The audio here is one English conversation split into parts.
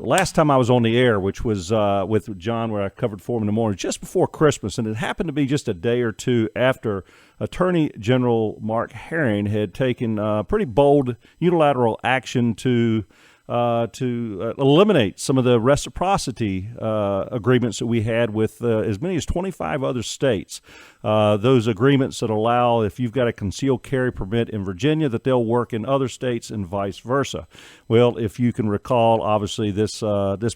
last time I was on the air, which was with John, where I covered for him in the morning, just before Christmas, and it happened to be just a day or two after Attorney General Mark Herring had taken pretty bold unilateral action to eliminate some of the reciprocity agreements that we had with as many as 25 other states. Those agreements that allow, if you've got a concealed carry permit in Virginia, that they'll work in other states and vice versa. Well, if you can recall, obviously this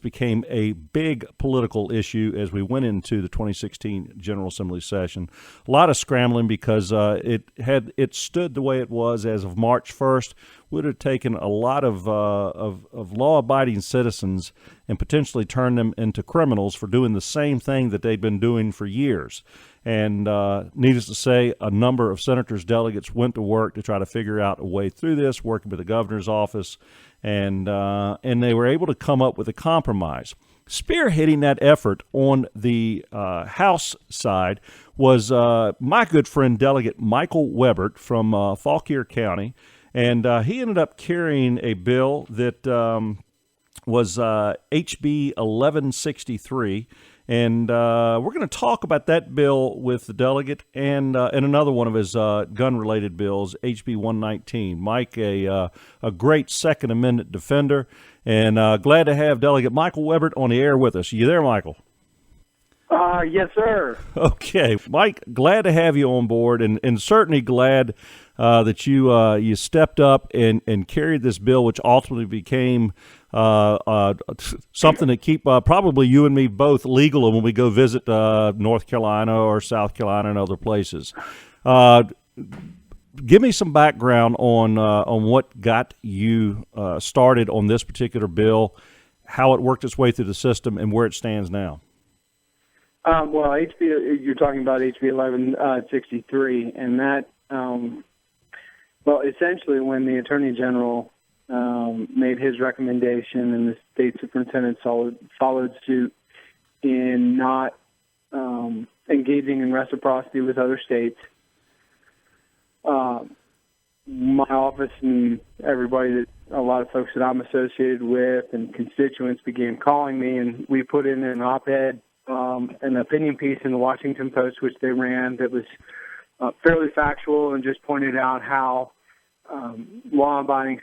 became a big political issue as we went into the 2016 General Assembly session. A lot of scrambling because it stood the way it was as of March 1st. Would have taken a lot of law-abiding citizens and potentially turned them into criminals for doing the same thing that they'd been doing for years. And needless to say, a number of senators' delegates went to work to try to figure out a way through this, working with the governor's office, and they were able to come up with a compromise. Spearheading that effort on the House side was my good friend, Delegate Michael Webert from Fauquier County. And he ended up carrying a bill that was HB 1163. And we're going to talk about that bill with the delegate and another one of his gun-related bills, HB 119. Mike, a great Second Amendment defender. And glad to have Delegate Michael Webert on the air with us. You there, Michael? Yes, sir. Okay. Mike, glad to have you on board, and certainly glad that you stepped up and carried this bill, which ultimately became something that keep probably you and me both legal when we go visit North Carolina or South Carolina and other places. Give me some background on what got you started on this particular bill, how it worked its way through the system, and where it stands now. Well, you're talking about HB 1163, and that, essentially when the Attorney General made his recommendation and the state superintendent followed suit in not engaging in reciprocity with other states, my office and everybody a lot of folks that I'm associated with and constituents began calling me, and we put in an op-ed, an opinion piece in the Washington Post, which they ran, that was fairly factual and just pointed out how law-abiding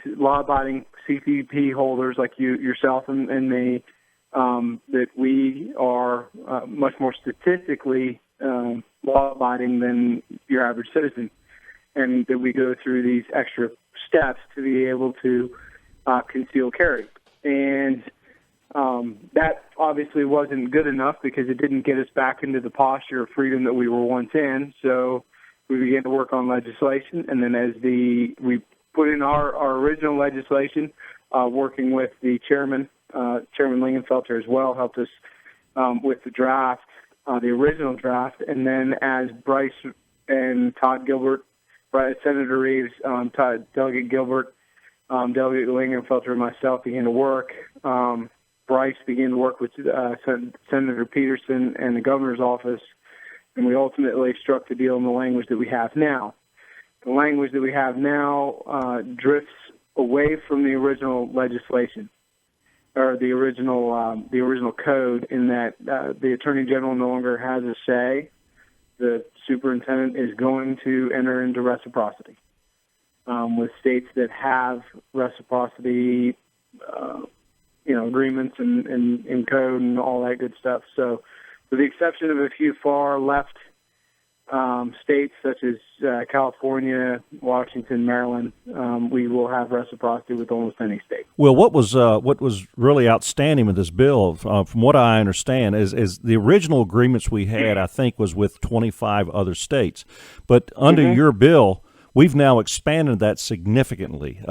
CCP holders like yourself and me, that we are much more statistically law-abiding than your average citizen, and that we go through these extra steps to be able to conceal carry. And that obviously wasn't good enough because it didn't get us back into the posture of freedom that we were once in. So we began to work on legislation, and then as we put in our original legislation, working with the chairman, Chairman Lingenfelter as well, helped us with the draft, the original draft, and then as Bryce and Todd Gilbert, Senator Reeves, Delegate Gilbert, Delegate Lingenfelter, and myself began to work. Bryce began to work with Senator Peterson and the governor's office, and we ultimately struck the deal in the language that we have now. The language that we have now drifts away from the original legislation, or the original code, in that the Attorney General no longer has a say. The superintendent is going to enter into reciprocity with states that have reciprocity, agreements and code and all that good stuff. So, with the exception of a few far left states such as California, Washington, Maryland, we will have reciprocity with almost any state. Well, what was really outstanding with this bill, from what I understand, is the original agreements we had, I think, was with 25 other states. But under your bill, we've now expanded that significantly.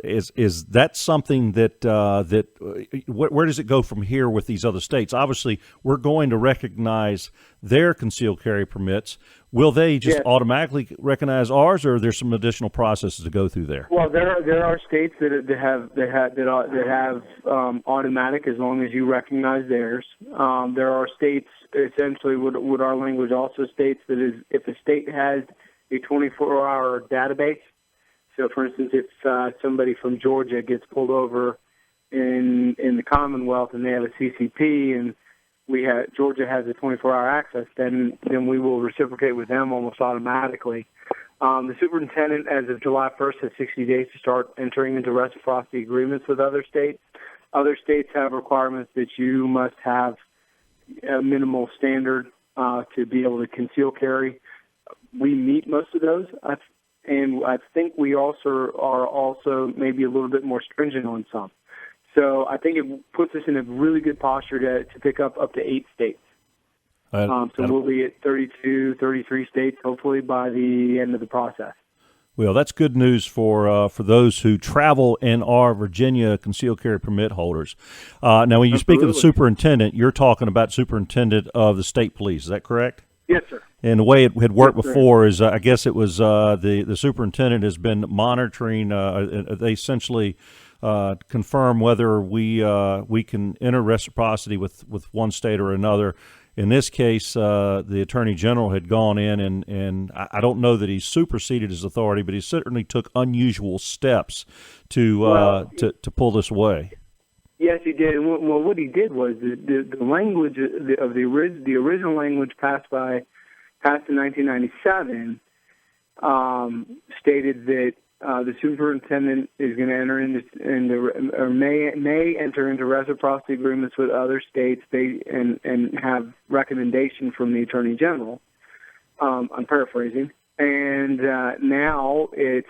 Is that something that where does it go from here with these other states? Obviously, we're going to recognize their concealed carry permits. Will they just automatically recognize ours, or are there some additional processes to go through there? Well, there are states that have automatic as long as you recognize theirs. There are states, essentially, what our language also states, that is, if a state has a 24-hour database. So, for instance, if somebody from Georgia gets pulled over in the Commonwealth and they have a CCP and Georgia has a 24-hour access, then we will reciprocate with them almost automatically. The superintendent, as of July 1st, has 60 days to start entering into reciprocity agreements with other states. Other states have requirements that you must have a minimal standard to be able to conceal carry. We meet most of those, and I think we also are maybe a little bit more stringent on some. So I think it puts us in a really good posture to pick up to 8 states. So we'll be at 32, 33 states, hopefully, by the end of the process. Well, that's good news for those who travel and are Virginia concealed carry permit holders. Now, when you speak of the superintendent, you're talking about superintendent of the state police. Is that correct? Yes, sir. And the way it had worked before is, I guess it was the superintendent has been monitoring. They essentially confirm whether we can enter reciprocity with one state or another. In this case, the Attorney General had gone in, and I don't know that he superseded his authority, but he certainly took unusual steps to pull this away. Yes, he did. Well, what he did was the language of the original language passed in 1997 stated that the superintendent is going to enter may enter into reciprocity agreements with other states and have recommendation from the Attorney General. I'm paraphrasing. And now it's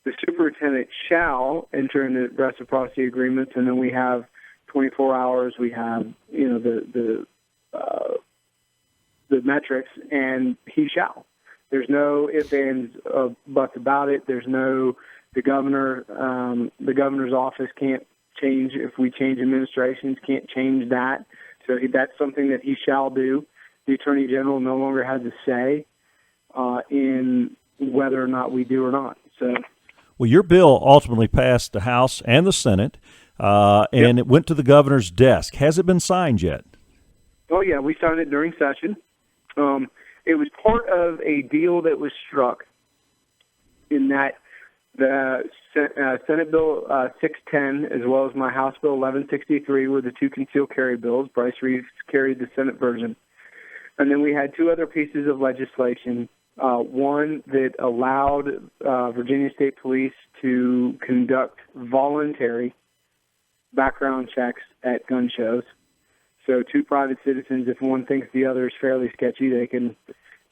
the superintendent shall enter into reciprocity agreements, and then we have 24 hours. We have the metrics, and he shall. There's no ifs, ands, buts about it. There's no the governor's office can't change if we change administrations. Can't change that. So that's something that he shall do. The Attorney General no longer has a say in whether or not we do or not. So. Well, your bill ultimately passed the House and the Senate, and it went to the governor's desk. Has it been signed yet? Oh, yeah. We signed it during session. It was part of a deal that was struck in that the Senate Bill 610 as well as my House Bill 1163 were the two concealed carry bills. Bryce Reeves carried the Senate version. And then we had 2 other pieces of legislation. One that allowed Virginia State Police to conduct voluntary background checks at gun shows. So 2 private citizens, if one thinks the other is fairly sketchy, they can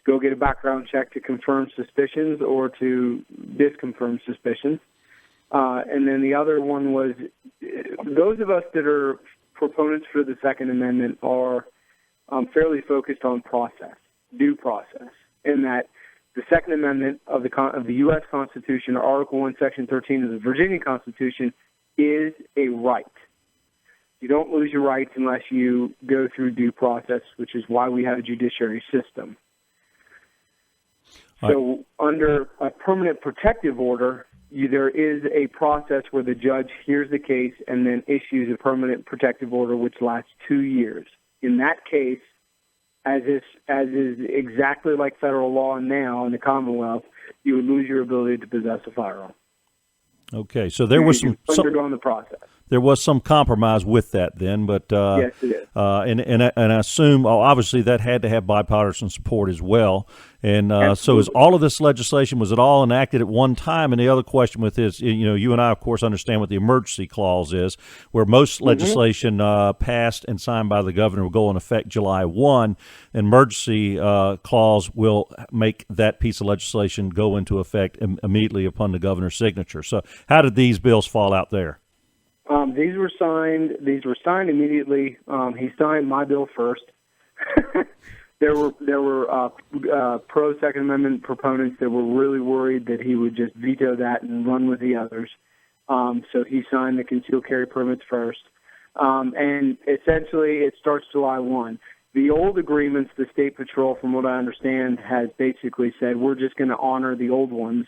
go get a background check to confirm suspicions or to disconfirm suspicions. And then the other one was those of us that are proponents for the Second Amendment are fairly focused on process, due process, in that the Second Amendment of the U.S. Constitution, or Article 1, Section 13 of the Virginia Constitution, is a right. You don't lose your rights unless you go through due process, which is why we have a judiciary system. So under a permanent protective order, there is a process where the judge hears the case and then issues a permanent protective order, which lasts 2 years. In that case, as is exactly like federal law now in the Commonwealth, you would lose your ability to possess a firearm. Okay, so there was undergone the process. There was some compromise with that then, but yes, it is. And I assume obviously that had to have bipartisan support as well. And so is all of this legislation, was it all enacted at one time? And the other question with this, you and I, of course, understand what the emergency clause is, where most legislation passed and signed by the governor will go in effect July 1. Emergency clause will make that piece of legislation go into effect immediately upon the governor's signature. So how did these bills fall out there? These were signed immediately. He signed my bill first. There were pro Second Amendment proponents that were really worried that he would just veto that and run with the others. So he signed the concealed carry permits first. And essentially it starts July 1. The old agreements, the State Patrol, from what I understand, has basically said we're just going to honor the old ones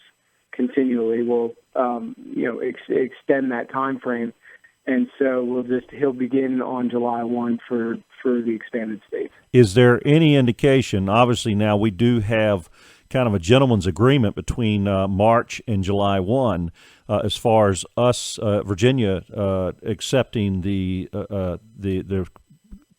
continually. We'll extend that time frame. And so he'll begin on July 1 for the expanded states. Is there any indication, obviously now we do have kind of a gentleman's agreement between March and July 1, as far as us, Virginia, accepting the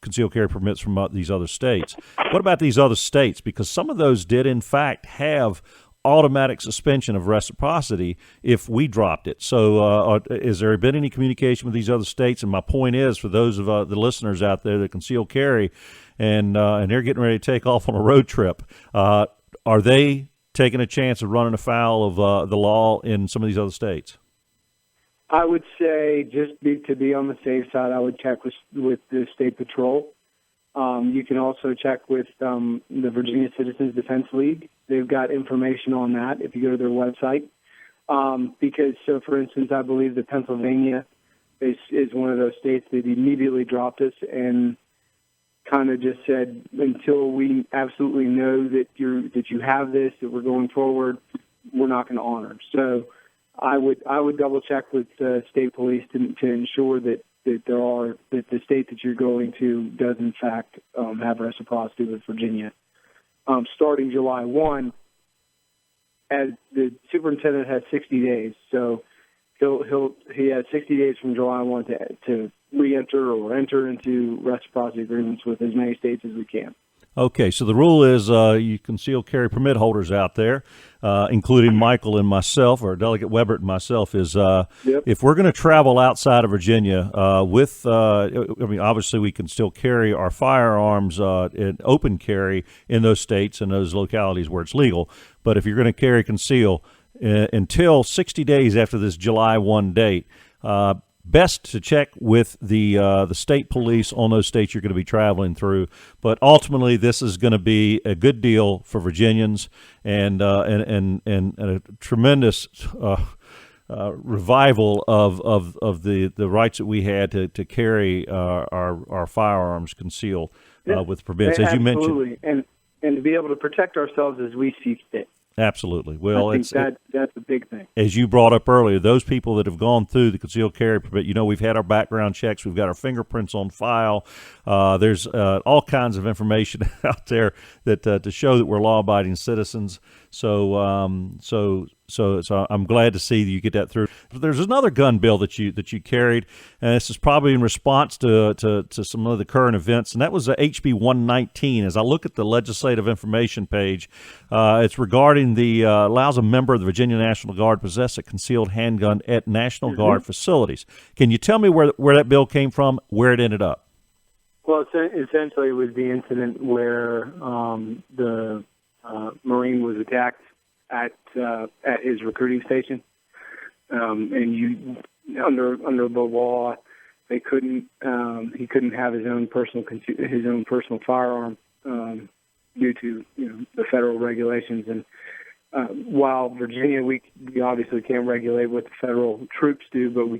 concealed carry permits from these other states. What about these other states? Because some of those did, in fact, have automatic suspension of reciprocity if we dropped it. So has there been any communication with these other states? And my point is, for those of the listeners out there that conceal carry and they're getting ready to take off on a road trip, are they taking a chance of running afoul of the law in some of these other states? I would say to be on the safe side, I would check with the State Patrol. You can also check with the Virginia Citizens Defense League. They've got information on that if you go to their website. Because, so for instance, I believe that Pennsylvania is one of those states that immediately dropped us and kind of just said, until we absolutely know that you have this, that we're going forward, we're not going to honor. So I would double check with state police to ensure that the state that you're going to does in fact have reciprocity with Virginia. Starting July 1, as the superintendent has 60 days, so he has 60 days from July 1 to re-enter or enter into reciprocity agreements with as many states as we can. Okay, so the rule is you concealed carry permit holders out there, including Michael and myself, or Delegate Webert and myself, is if we're going to travel outside of Virginia obviously we can still carry our firearms in open carry in those states and those localities where it's legal. But if you're going to carry conceal until 60 days after this July 1 date, best to check with the state police on those states you're going to be traveling through. But ultimately, this is going to be a good deal for Virginians and a tremendous revival of the rights that we had to carry our firearms concealed with permits, as you mentioned, and to be able to protect ourselves as we see fit. Absolutely. Well, I think that's a big thing. As you brought up earlier, those people that have gone through the concealed carry permit, we've had our background checks, we've got our fingerprints on file. There's all kinds of information out there that to show that we're law-abiding citizens. So I'm glad to see that you get that through. There's another gun bill that you carried, and this is probably in response to some of the current events, and that was HB 119. As I look at the legislative information page, it's regarding allows a member of the Virginia National Guard possess a concealed handgun at National Guard facilities. Can you tell me where that bill came from, where it ended up? Well, essentially it was the incident where the Marine was attacked at his recruiting station, and under the law, he couldn't have his own personal firearm due to the federal regulations. And while Virginia, we obviously can't regulate what the federal troops do, but we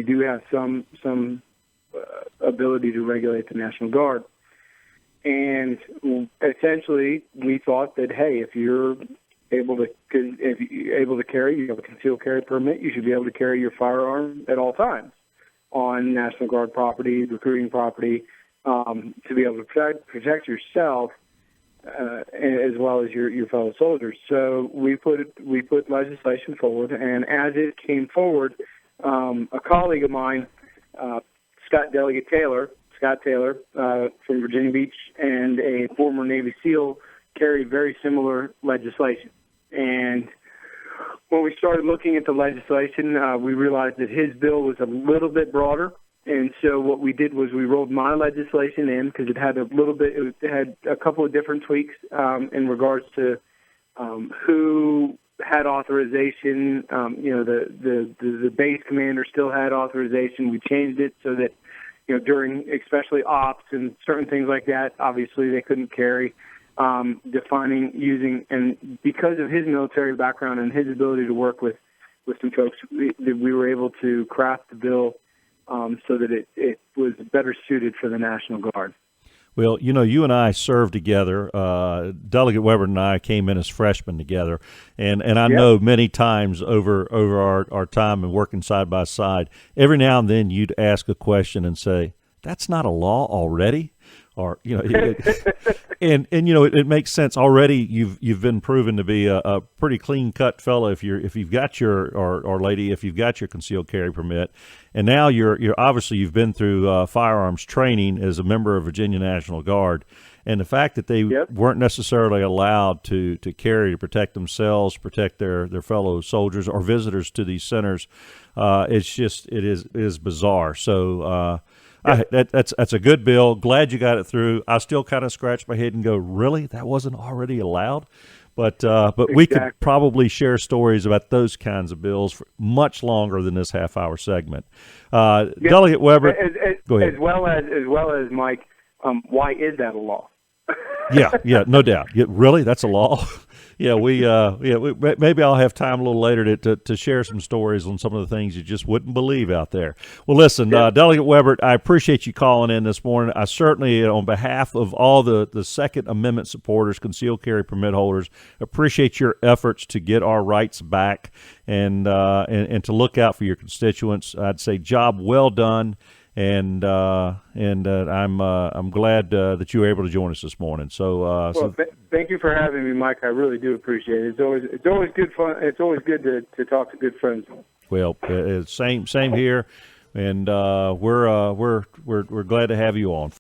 do have some ability to regulate the National Guard. And essentially, we thought that, hey, if you're able to carry, you have a concealed carry permit, you should be able to carry your firearm at all times on National Guard property, recruiting property, to be able to protect yourself as well as your fellow soldiers. So we put legislation forward, and as it came forward, a colleague of mine, Scott Taylor from Virginia Beach, and a former Navy SEAL carried very similar legislation. And when we started looking at the legislation, we realized that his bill was a little bit broader. And so what we did was we rolled my legislation in because it had a couple of different tweaks in regards to who had authorization. The base commander still had authorization. We changed it so that during especially ops and certain things like that, obviously they couldn't carry. Defining, using, and because of his military background and his ability to work with some folks, we were able to craft the bill so that it was better suited for the National Guard. Well, you and I served together. Delegate Webert and I came in as freshmen together, and I know many times over our time and working side by side, every now and then you'd ask a question and say, "That's not a law already?" or and it makes sense already. You've been proven to be a pretty clean cut fellow if you've got your or lady if you've got your concealed carry permit, and now you're obviously you've been through firearms training as a member of Virginia National Guard. And the fact that they weren't necessarily allowed to carry to protect themselves, protect their fellow soldiers or visitors to these centers, it is bizarre. So that's a good bill. Glad you got it through. I still kind of scratch my head and go, really, that wasn't already allowed? But we could probably share stories about those kinds of bills for much longer than this half-hour segment. Delegate Webert, go ahead. As well as Mike, why is that a law? Yeah, no doubt. Really, that's a law. Maybe I'll have time a little later to share some stories on some of the things you just wouldn't believe out there. Well, listen, Delegate Webert, I appreciate you calling in this morning. I certainly, on behalf of all the Second Amendment supporters, concealed carry permit holders, appreciate your efforts to get our rights back and to look out for your constituents. I'd say job well done. And I'm glad that you were able to join us this morning. So, thank you for having me, Mike. I really do appreciate it. It's always good fun. It's always good to talk to good friends. Well, same here, and we're glad to have you on.